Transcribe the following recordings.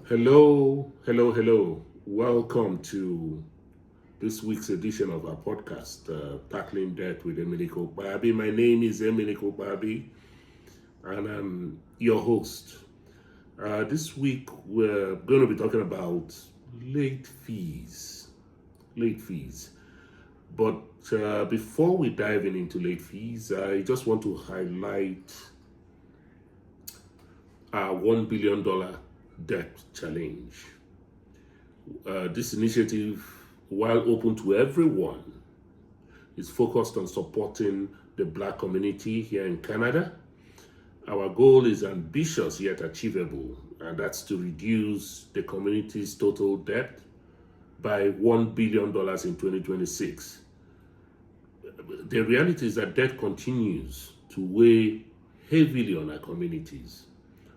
Hello. Welcome to this week's edition of our podcast, Tackling Debt with Emelike Ukpabi. My name is Emelike Ukpabi, and I'm your host. This week, we're going to be talking about late fees. Late fees. But before we dive into late fees, I just want to highlight our $1 billion debt challenge. This initiative, while open to everyone, is focused on supporting the Black community here in Canada. Our goal is ambitious yet achievable, and that's to reduce the community's total debt by $1 billion in 2026. The reality is that debt continues to weigh heavily on our communities.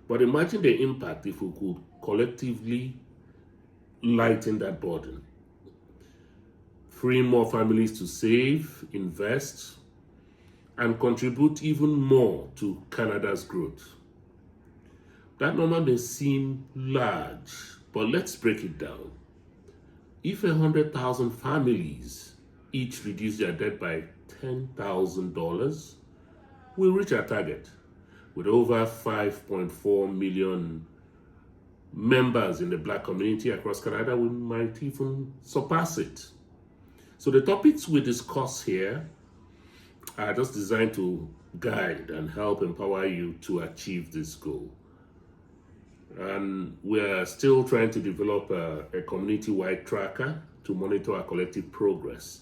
But imagine the impact if we could collectively lighten that burden, freeing more families to save, invest, and contribute even more to Canada's growth. That number may seem large, but let's break it down. If 100,000 families each reduce their debt by $10,000, we'll reach our target. With over 5.4 million members in the Black community across Canada, we might even surpass it. So the topics we discuss here are just designed to guide and help empower you to achieve this goal. And we're still trying to develop a community-wide tracker to monitor our collective progress.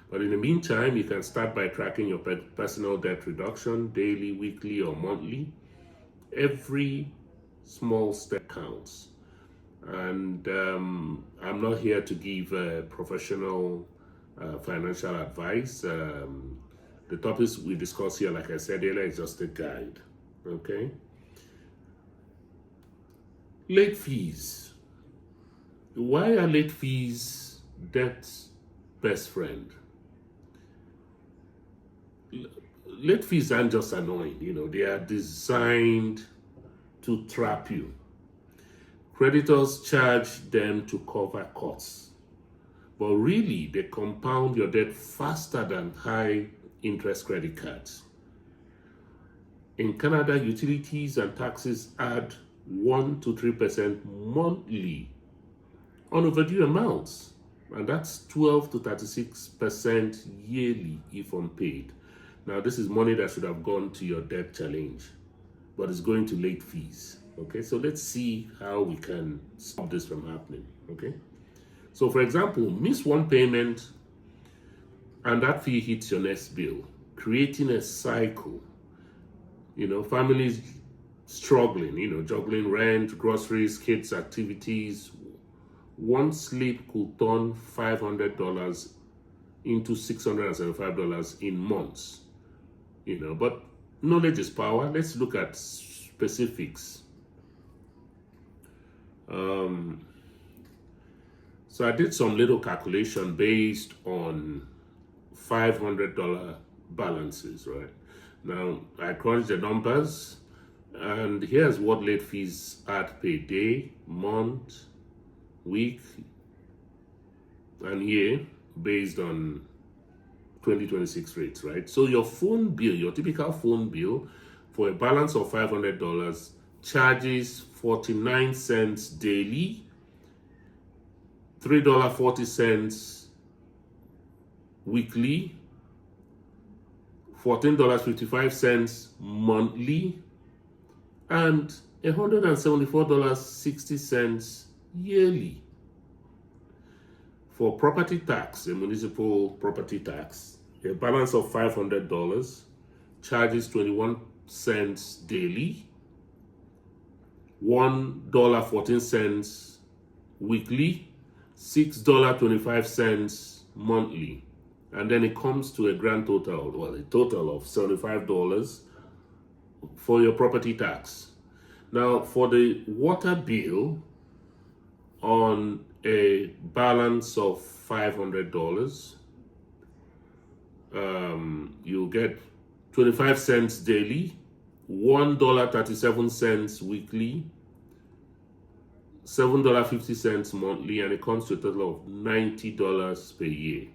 But in the meantime, you can start by tracking your personal debt reduction daily, weekly, or monthly. Every small step counts. And I'm not here to give professional financial advice. The topics we discuss here, like I said earlier, is just a guide. Okay? Late fees. Why are late fees debt's best friend? Late fees aren't just annoying, they are designed to trap you. Creditors charge them to cover costs, but really they compound your debt faster than high interest credit cards. In Canada, utilities and taxes add 1 to 3% monthly on overdue amounts, and that's 12 to 36% yearly if unpaid. Now, this is money that should have gone to your debt challenge, but it's going to late fees. Okay, so let's see how we can stop this from happening. Okay, so for example, miss one payment and that fee hits your next bill, creating a cycle. Families struggling, juggling rent, groceries, kids' activities. One slip could turn $500 into $675 in months. But knowledge is power. Let's look at specifics. So I did some little calculation based on $500 balances, right? Now, I crunched the numbers, and here's what late fees add per day, month, week, and year based on 2026 rates, right? So your phone bill, your typical phone bill for a balance of $500 charges 49 cents daily, $3.40 weekly, $14.55 monthly, and $174.60 yearly. For property tax, a municipal property tax, a balance of $500 charges 21 cents daily, $1.14 weekly, $6.25 monthly. And then it comes to a grand total, a total of $75 for your property tax. Now, for the water bill on a balance of $500, you'll get 25 cents daily, $1.37 weekly, $7.50 monthly, and it comes to a total of $90 per year.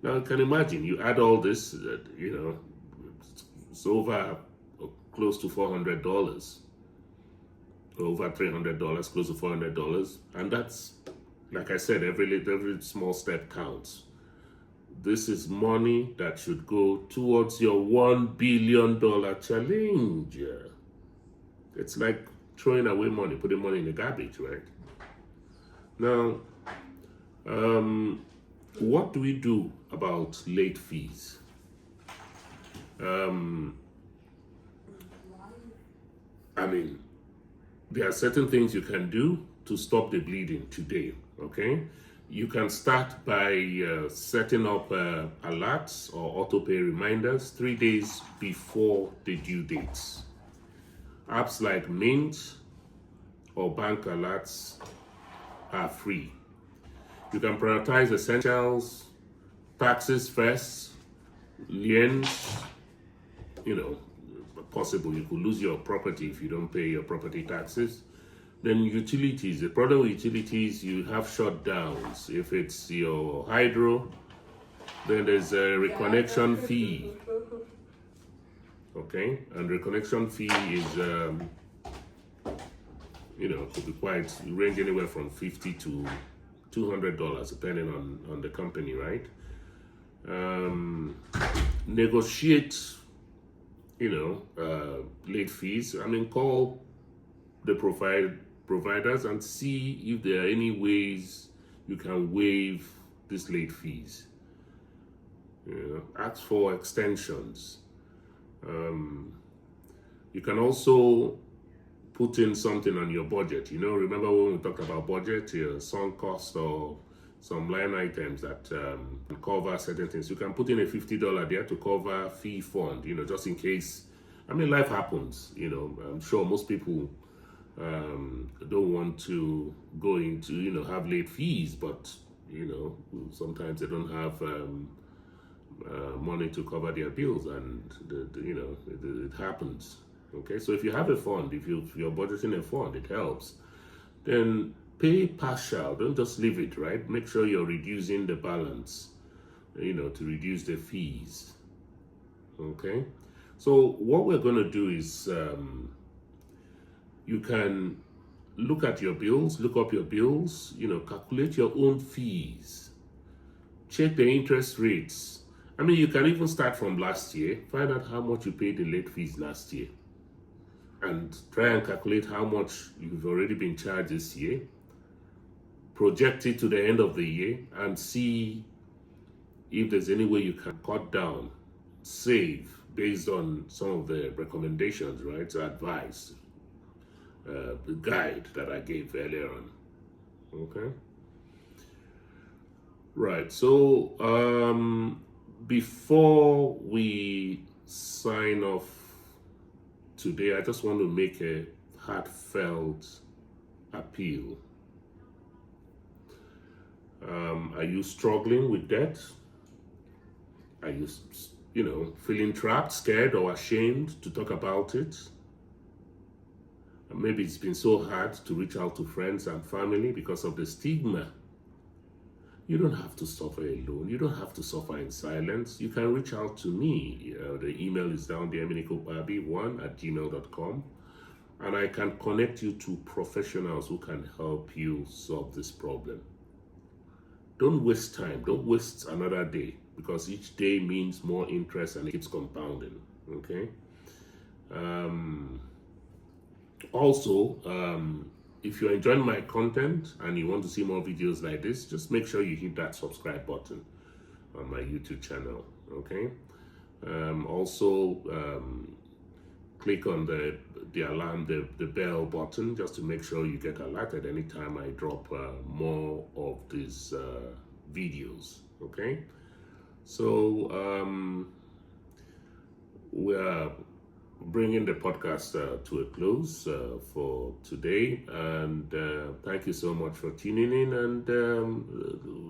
Now you can imagine, you add all this, it's over close to $400, over $300, close to $400, and that's, like I said, every small step counts. This is money that should go towards your $1 billion challenge. It's like throwing away money, putting money in the garbage, right? Now, what do we do about late fees? There are certain things you can do to stop the bleeding today, okay? You can start by setting up alerts or auto-pay reminders 3 days before the due dates. Apps like Mint or bank alerts are free. You can prioritize essentials, taxes first, liens, possible you could lose your property if you don't pay your property taxes. Then utilities. The problem with utilities, you have shutdowns. If it's your hydro, then there's a reconnection fee. Okay, and reconnection fee is, could be quite, range anywhere from $50 to $200 depending on the company, right? Negotiate, late fees. Call the providers and see if there are any ways you can waive these late fees. Ask for extensions. You can also put in something on your budget. Remember when we talked about budget, your sunk cost or some line items that cover certain things. You can put in a $50 there to cover fee fund, just in case. Life happens, I'm sure most people don't want to go into, have late fees, but, sometimes they don't have money to cover their bills, and, it happens. Okay, so if you have a fund, if you're budgeting a fund, it helps. Then pay partial, don't just leave it, right? Make sure you're reducing the balance, to reduce the fees. Okay, so what we're going to do is you can look at your bills, look up your bills, calculate your own fees, check the interest rates. You can even start from last year, find out how much you paid in late fees last year, and try and calculate how much you've already been charged this year. Project it to the end of the year and see if there's any way you can cut down, save based on some of the recommendations, right? So advice, the guide that I gave earlier on. Okay. Right. So before we sign off today, I just want to make a heartfelt appeal. Are you struggling with debt? Are you, feeling trapped, scared, or ashamed to talk about it? Maybe it's been so hard to reach out to friends and family because of the stigma. You don't have to suffer alone. You don't have to suffer in silence. You can reach out to me. The email is down there, Emelike Ukpabi1@gmail.com. And I can connect you to professionals who can help you solve this problem. Don't waste time. Don't waste another day, because each day means more interest and it keeps compounding. Okay? Also, if you're enjoying my content and you want to see more videos like this, just make sure you hit that subscribe button on my YouTube channel. Okay? Also, click on the alarm, the bell button, just to make sure you get alerted anytime I drop more of these videos. Okay? So we're bringing the podcast to a close for today, and thank you so much for tuning in, and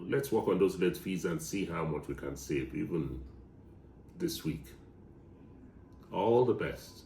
let's work on those late fees and see how much we can save even this week. All the best.